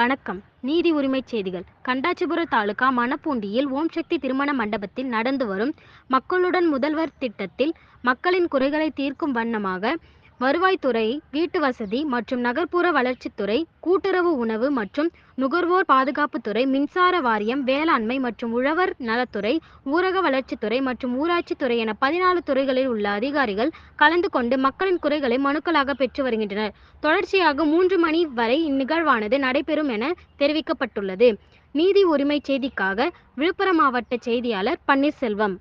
வணக்கம். நீதி உரிமை செய்திகள். கண்டாச்சிபுரம் தாலுகா மணப்பூண்டியில் ஓம் சக்தி திருமண மண்டபத்தில் நடந்து வரும் மக்களுடன் முதல்வர் திட்டத்தில் மக்களின் குறைகளை தீர்க்கும் வண்ணமாக வருவாய்த்துறை, வீட்டு வசதி மற்றும் நகர்ப்புற வளர்ச்சித்துறை, கூட்டுறவு உணவு மற்றும் நுகர்வோர் பாதுகாப்புத்துறை, மின்சார வாரியம், வேளாண்மை மற்றும் உழவர் நலத்துறை, ஊரக வளர்ச்சித்துறை மற்றும் ஊராட்சித்துறை என 14 துறைகளில் உள்ள அதிகாரிகள் கலந்து கொண்டு மக்களின் குறைகளை மனுக்களாக பெற்று வருகின்றனர். தொடர்ச்சியாக 3 மணி வரை இந்நிகழ்வானது நடைபெறும் என தெரிவிக்கப்பட்டுள்ளது. நீதி உரிமை செய்திக்காக விழுப்புரம் மாவட்ட செய்தியாளர் பன்னீர்செல்வம்.